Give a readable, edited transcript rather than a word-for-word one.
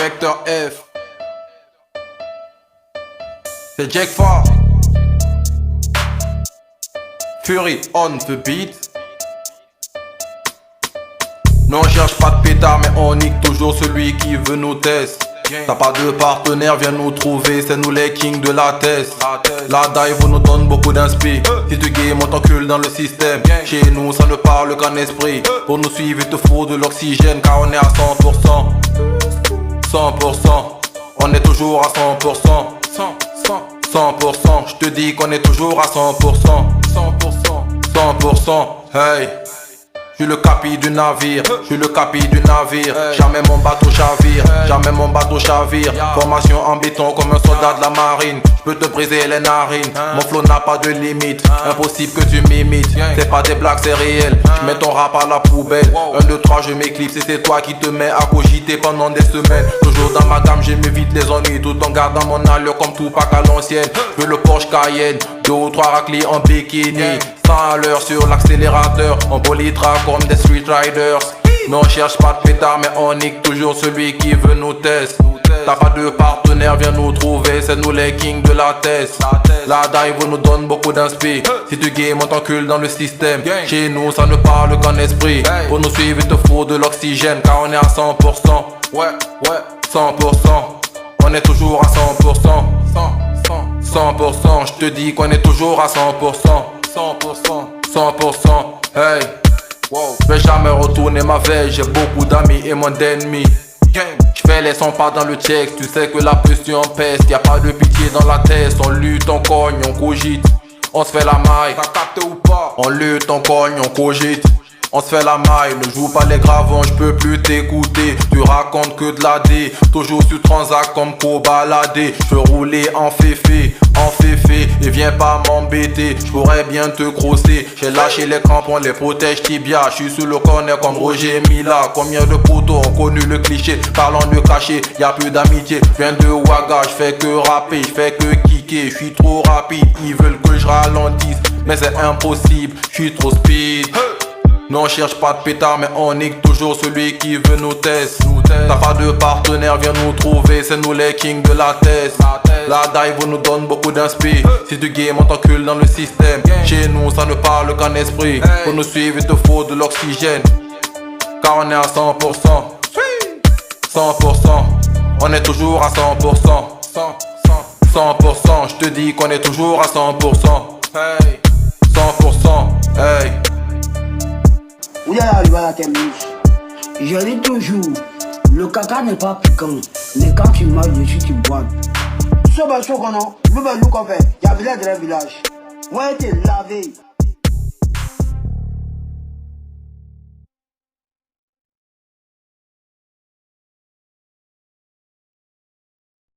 Vector F. C'est Jack Farr. Fury on the beat. Non, on cherche pas de pétard, mais on nique toujours celui qui veut nous tester. T'as pas de partenaire, viens nous trouver, c'est nous les kings de la test. La dive nous donne beaucoup d'inspi. Si tu game, on t'encule dans le système. Chez nous, ça ne parle qu'en esprit. Pour nous suivre, il te faut de l'oxygène, car on est à 100%. 100%, on est toujours à 100%. 100%, je te dis qu'on est toujours à 100%. 100%, hey. Je suis le capi du navire, je suis le capi du navire. Jamais mon bateau chavire, jamais mon bateau chavire. Formation en béton comme un soldat de la marine. Je peux te briser les narines, mon flow n'a pas de limite. Impossible que tu m'imites, c'est pas des blagues, c'est réel. Je mets ton rap à la poubelle. 1, 2, 3, je m'éclipse et c'est toi qui te mets à cogiter pendant des semaines. Toujours dans ma gamme, j'évite les ennuis tout en gardant mon allure comme Tupac à l'ancienne. Je veux le Porsche Cayenne, 2 ou 3 raclis en bikini. 100 à l'heure sur l'accélérateur, on bolitra comme des street riders. Mais on cherche pas de pétard, mais on nique toujours celui qui veut nous tester. T'as pas de partenaire, viens nous trouver, c'est nous les kings de la test. La dive nous donne beaucoup d'inspi. Si tu game, on t'encule dans le système. Chez nous, ça ne parle qu'en esprit. Pour nous suivre, il te faut de l'oxygène, car on est à 100%. Ouais, 100%. On est toujours à 100%. 100%, je te dis qu'on est toujours à 100%. 100%, hey. Je vais jamais retourner ma veille, j'ai beaucoup d'amis et moins d'ennemis. Je fais les 100 pas dans le check, tu sais que la pression peste. Y'a pas de pitié dans la tête, on lutte, on cogne, on cogite. On se fait la maille, t'as capté ou pas? On lutte, on cogne, on cogite. On se fait la maille, ne joue pas les gravons, je peux plus t'écouter. Tu racontes que de la D, toujours tu transac comme co-baladé. Je peux rouler en féfé, et viens pas m'embêter. Je pourrais bien te crosser, j'ai lâché les crampons, les protèges tibia. Je suis sous le corner comme Roger Mila. Combien de poteaux ont connu le cliché? Parlant de caché, y'a plus d'amitié. Je viens de Ouaga, je fais que rapper, je fais que kicker. Je suis trop rapide, ils veulent que je ralentisse, mais c'est impossible, je suis trop speed. Non, on cherche pas de pétard, mais on nique toujours celui qui veut nous tester. T'as pas de partenaire, viens nous trouver, c'est nous les kings de la test. La dive nous donne beaucoup d'inspi. Si tu game, on t'encule dans le système. Chez nous, ça ne parle qu'en esprit. Pour nous suivre, il te faut de l'oxygène, car on est à 100%. 100%, on est toujours à 100%. 100%, je te dis qu'on est toujours à 100%. Hey, 100%, hey. Où est arrivé à la terminus? Je dis toujours, le caca n'est pas piquant, mais quand tu marches dessus, tu bois. Ce bateau qu'on a, le bateau qu'on fait, il y a village dans le village. Ouais, t'es lavé.